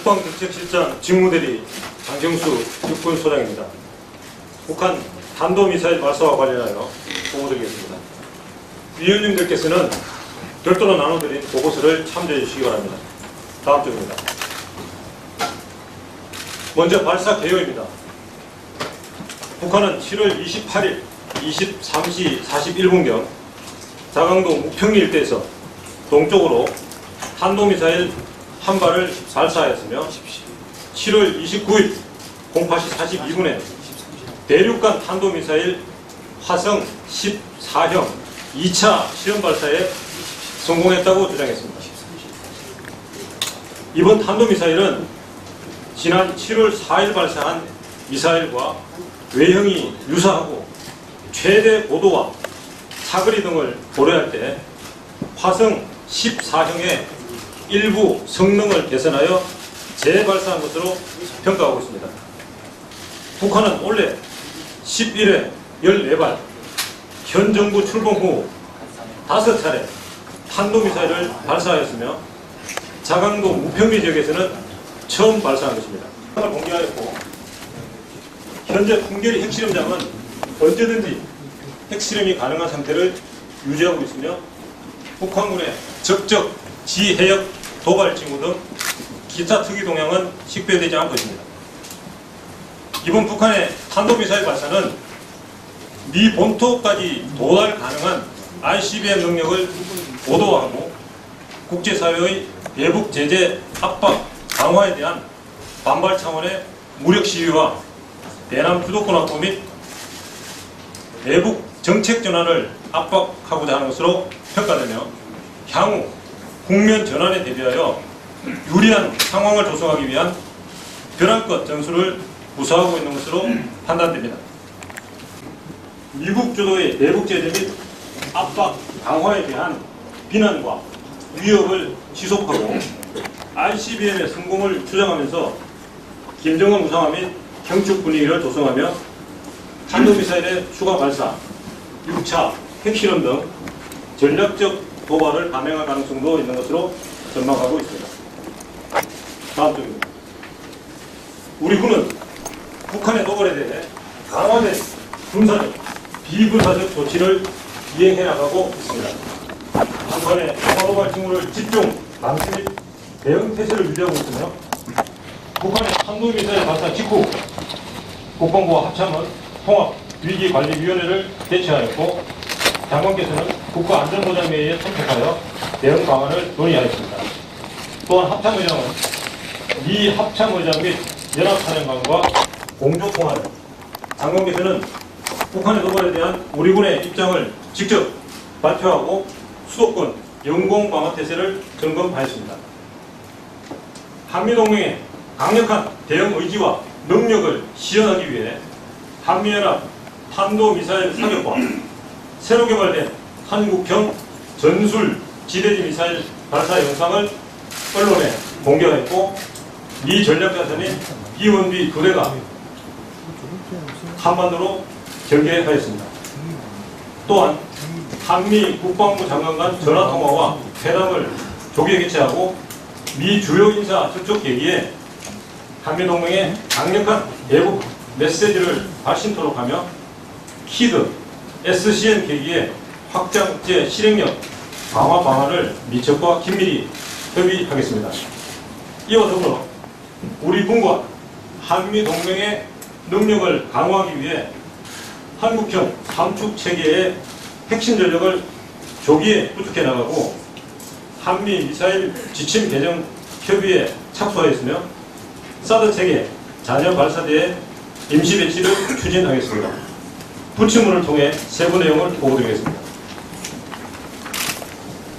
국방정책실장 직무대리 장경수 육군소장입니다. 북한 탄도미사일 발사와 관련하여 보고드리겠습니다. 위원님들께서는 별도로 나눠드린 보고서를 참조해 주시기 바랍니다. 다음 쪽입니다. 먼저 발사 개요입니다. 북한은 7월 28일 23시 41분경 자강도 묵평리 일대에서 동쪽으로 탄도미사일 한 발을 발사하였으며 7월 29일 08시 42분에 대륙간 탄도미사일 화성 14형 2차 시험 발사에 성공했다고 주장했습니다. 이번 탄도미사일은 지난 7월 4일 발사한 미사일과 외형이 유사하고 최대 고도와 사거리 등을 고려할 때 화성 14형의 일부 성능을 개선하여 재발사한 것으로 평가하고 있습니다. 북한은 원래 11회 14발, 현 정부 출범 후 5차례 탄도미사일을 발사하였으며 자강도 무평리 지역에서는 처음 발사한 것입니다. 공개하였고 현재 풍계리 핵실험장은 언제든지 핵실험이 가능한 상태를 유지하고 있으며 북한군의 적적, 지해역, 도발 징후 등 기타 특이 동향은 식별되지 않고 있습니다. 이번 북한의 탄도미사일 발사는 미 본토까지 도달 가능한 ICBM 능력을 고도화하고 국제사회의 대북 제재 압박 강화에 대한 반발 차원의 무력 시위와 대남 주도권 확보 및 대북 정책 전환을 압박하고자 하는 것으로 평가되며 향후 국면 전환에 대비하여 유리한 상황을 조성하기 위한 벼랑끝 전술을 구사하고 있는 것으로 판단됩니다. 미국 주도의 대북 제재 및 압박 강화에 대한 비난과 위협을 지속하고 ICBM의 성공을 주장하면서 김정은 우상화 및 경축 분위기를 조성하며 탄도미사일의 추가 발사, 6차 핵실험 등 전략적 도발을 감행할 가능성도 있는 것으로 전망하고 있습니다. 다음 쪽입니다. 우리 군은 북한의 도발에 대해 강화된 군사적, 비군사적 조치를 이행해 나가고 있습니다. 북한의 도발 징후를 집중 감시 및 대응 태세를 유지하고 있으며 북한의 탄도미사일 발사 직후 국방부와 합참은 통합위기관리위원회를 개최하였고 장관께서는 국가안전보장회의에 참석하여 대응 방안을 논의하였습니다. 또한 합참의장은 미 합참의장 및 연합사령관과 공조통화를, 장관께서는 북한의 도발에 대한 우리 군의 입장을 직접 발표하고 수도권 영공 방어 태세를 점검하였습니다. 한미동맹의 강력한 대응 의지와 능력을 시연하기 위해 한미연합 탄도미사일 사격과 새로 개발된 한국형 전술 지대지 미사일 발사 영상을 언론에 공개하였고 미 전략자산인 비원비 2대가 한반도로 결계하였습니다. 또한 한미 국방부 장관 간 전화통화와 회담을 조기에 개최하고 미 주요 인사 접촉 계기에 한미동맹의 강력한 대북 메시지를 발신토록 하며 키드, SCN 계기의 확장제 실행력 강화 방안을 미측과 긴밀히 협의하겠습니다. 이와 더불어 우리 군과 한미동맹의 능력을 강화하기 위해 한국형 삼축 체계의 핵심 전력을 조기에 구축해 나가고 한미 미사일 지침 개정 협의에 착수하였으며 사드 체계 잔여 발사대의 임시 배치를 추진하겠습니다. 부침문을 통해 세부 내용을 보고드리겠습니다.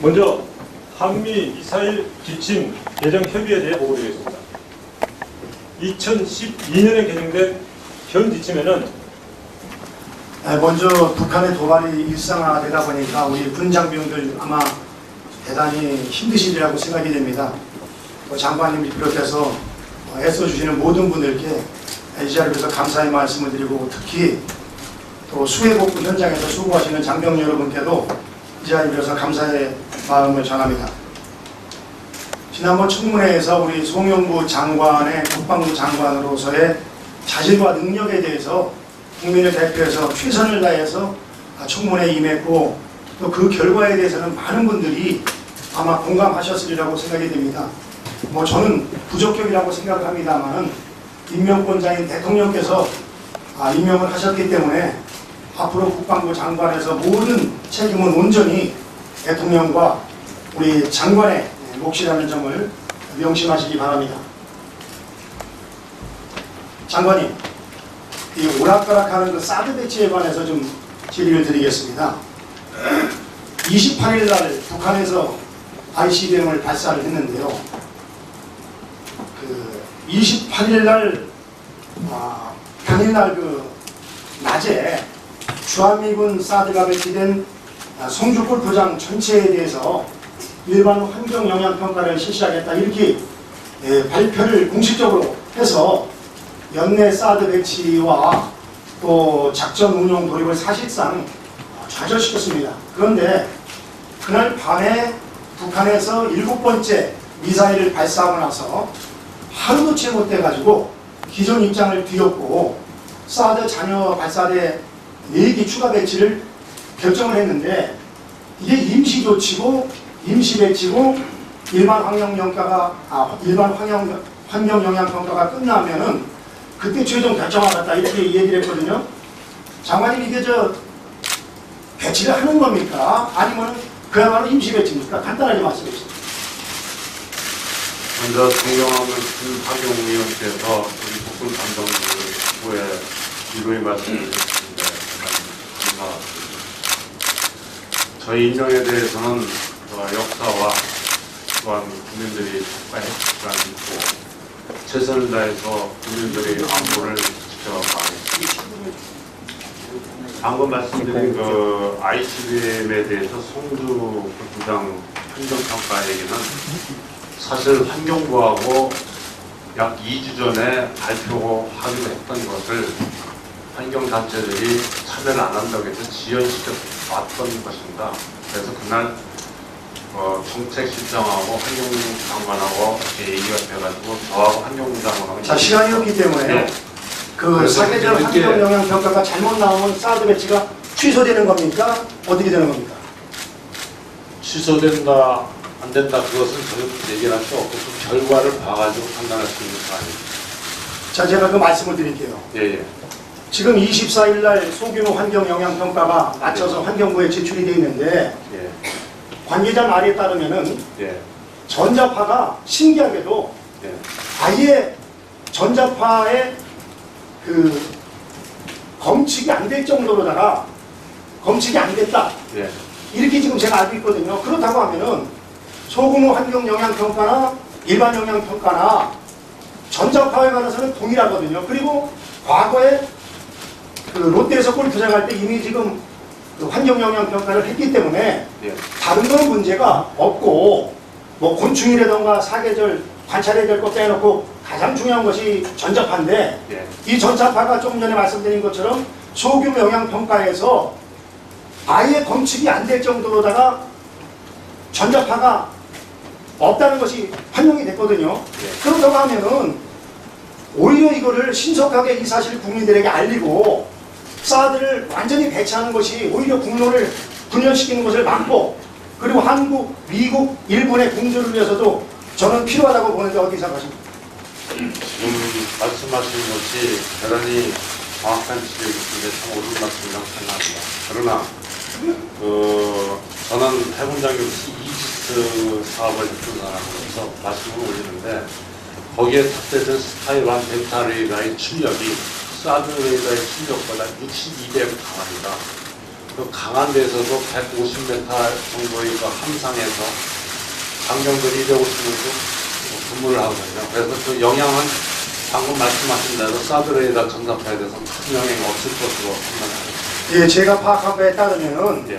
먼저 한미 미사일 지침 개정 협의에 대해 보고드리겠습니다. 2012년에 개정된 현 지침에는 먼저 북한의 도발이 일상화되다 보니까 우리 군 장병들 아마 대단히 힘드시리라고 생각이 됩니다. 장관님을 비롯해서 애써주시는 모든 분들께 이 자리에서 감사의 말씀을 드리고 특히 또 수해복구 현장에서 수고하시는 장병 여러분께도 이 자리에서 감사의 마음을 전합니다. 지난번 청문회에서 우리 송영구 장관의 국방부 장관으로서의 자질과 능력에 대해서 국민을 대표해서 최선을 다해서 청문회에 임했고 또 그 결과에 대해서는 많은 분들이 아마 공감하셨으리라고 생각이 됩니다. 뭐 저는 부적격이라고 생각합니다만 임명권자인 대통령께서 임명을 하셨기 때문에 앞으로 국방부 장관에서 모든 책임은 온전히 대통령과 우리 장관의 몫이라는 점을 명심하시기 바랍니다. 장관님, 이 오락가락하는 그 사드 배치에 관해서 좀 질의를 드리겠습니다. 28일 날 북한에서 ICBM을 발사를 했는데요. 그 28일 날 당일날 그 낮에 주한미군 사드가 배치된 송주 골프장 전체에 대해서 일반 환경 영향 평가를 실시하겠다 이렇게 발표를 공식적으로 해서 연내 사드 배치와 또 작전 운용 돌입을 사실상 좌절시켰습니다. 그런데 그날 밤에 북한에서 7번째 미사일을 발사하고 나서 하루도 채 못 돼가지고 기존 입장을 뒤엎고 사드 잔여 발사대 4기 추가 배치를 결정을 했는데 이게 임시 조치고 임시 배치고 일반 환경 영향 평가가 끝나면은 그때 최종 결정하겠다 이렇게 얘기를 했거든요. 장관님 이게 배치를 하는 겁니까? 아니면 그야말로 임시 배치입니까? 간단하게 말씀해 주세요. 먼저 존경하는 김학용위원께서 우리 국군감독부에 위로의 말씀을 드렸습니다. 감사합니다. 저희 인정에 대해서는 역사와 또한 국민들이 평가했지만 있고 최선을 다해서 국민들의 안보를 지켜가겠습니다. 방금 말씀드린 그 ICBM에 대해서 송주 부장 환경평가 얘기는 사실 환경부하고 약 2주 전에 발표하기로 했던 것을 환경단체들이 참여를 안 한다고 해서 지연시켜 왔던 것입니다. 그래서 그날 정책실장하고 환경장관하고 얘기가 돼가지고 저하고 환경장관하고 자, 시간이 없기 때문에 네. 그 사계절 환경 영향 평가가 잘못 나오면 사드 배치가 취소되는 겁니까? 어떻게 되는 겁니까? 취소된다 안 된다 그것은 저는 얘기를 할 수 없고 그 결과를 봐가지고 판단할 수 있는 거 아닙니까? 자, 제가 그 말씀을 드릴게요. 예. 지금 24일 날 소규모 환경 영향 평가가 맞춰서 환경부에 제출이 되어 있는데 예. 관계자 말에 따르면은 예. 전자파가 신기하게도 예. 아예 전자파의 그 검측이 안 될 정도로다가 검측이 안 됐다. 예. 이렇게 지금 제가 알고 있거든요. 그렇다고 하면은 소규모 환경 영향 평가나 일반 영향 평가나 전자파에 관해서는 동일하거든요. 그리고 과거에 그 롯데에서 골프장 할 때 이미 지금 그 환경 영향 평가를 했기 때문에 예. 다른 건 문제가 없고 뭐 곤충이라던가 사계절 관찰해야 될 것 빼놓고 가장 중요한 것이 전자파인데 예. 이 전자파가 조금 전에 말씀드린 것처럼 소규모 영향 평가에서 아예 검측이 안 될 정도로다가 전자파가 없다는 것이 판명이 됐거든요. 예. 그렇다고 하면은 오히려 이거를 신속하게 이 사실을 국민들에게 알리고 사드를 완전히 배치하는 것이 오히려 국론을 분열시키는 것을 막고 그리고 한국, 미국, 일본의 공조를 위해서도 저는 필요하다고 보는데 어떻게 생각하십니까? 지금 말씀하신 것이 대단히 정확한 지적이신데 참 옳은 말씀이라고 생각합니다. 그러나 저는 해군장교로서 이지스 사업을 했던 사람으로서 말씀을 올리는데 거기에 탑재된 스카이완 델타 레이더의 출력이 사드 레이더의 출력보다 62배 강합니다. 그 강한 데서도 150m 정도의 그 함상에서 장병들이 250m 근무를 하거든요. 그래서 그 영향은 방금 말씀하신 대로 사드 레이더 전자파에 대해서 큰 영향이 없을 것으로 판단합니다. 예, 제가 파악한 바에 따르면은 예.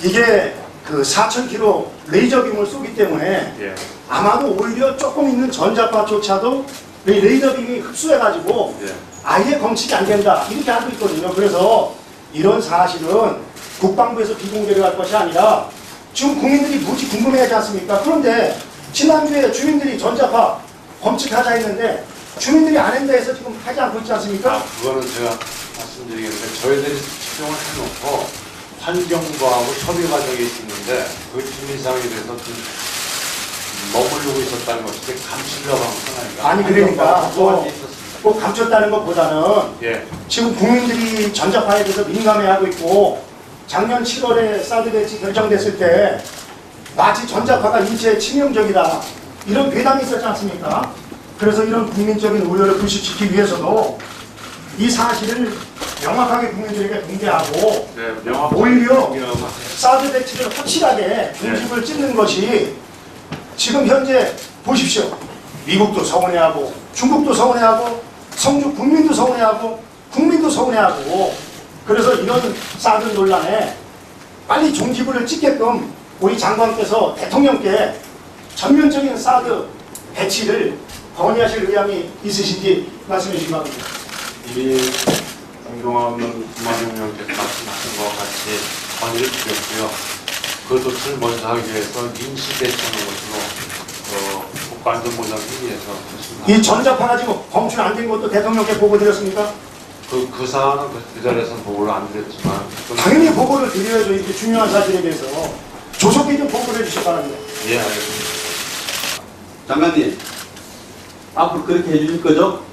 이게 그 4,000km 레이저 빔을 쏘기 때문에 예. 아마도 오히려 조금 있는 전자파조차도 이 레이저 빔이 흡수해가지고 예. 아예 검측이 안 된다 이렇게 알고 있거든요. 그래서 이런 사실은 국방부에서 비공개를 할 것이 아니라 지금 국민들이 무지 궁금해하지 않습니까? 그런데 지난주에 주민들이 전자파 검측하자 했는데 주민들이 안 한다 해서 지금 하지 않고 있지 않습니까? 그거는 제가 말씀드리겠는데 저희들이 측정을 해놓고 환경부하고 협의 과정이 있는데 그 주민상에 대해서 좀 머무르고 있었다는 것이 감추려고 한 것은 아닌가. 아니, 그러니까 뭐 있었습니다. 뭐 감췄다는 것보다는 예. 지금 국민들이 전자파에 대해서 민감해하고 있고 작년 7월에 사드 배치 결정됐을 때 마치 전자파가 인체에 치명적이다 이런 괴담이 있었지 않습니까? 그래서 이런 국민적인 우려를 불식시키기 위해서도 이 사실을 명확하게 국민들에게 공개하고 네, 명확히 오히려 공개하고 사드 배치를 확실하게 중심을 찍는 것이 지금 현재 보십시오. 미국도 서운해하고 중국도 서운해하고 성주 국민도 서운해하고 국민도 서운해하고 그래서 이런 사드 논란에 빨리 종지부를 찍게끔 우리 장관께서 대통령께 전면적인 사드 배치를 건의하실 의향이 있으신지 말씀해 주시기 바랍니다. 이미 존경하는 부마경님께서 말씀하신 것과 같이 건의를 드렸고요. 그것을 먼저 하기 위해서 임시 대처하는 것으로 국가안전보장회의에서 이 전자파가 지금 검출 안 된 것도 대통령께 보고드렸습니까? 그 사안은 그 자리에서는 보고를 안 드렸지만 당연히 보고를 드려야죠. 이렇게 중요한 사실에 대해서 조속히 좀 보고를 해주시기 바랍니다. 예, 알겠습니다. 장관님, 앞으로 그렇게 해주실 거죠?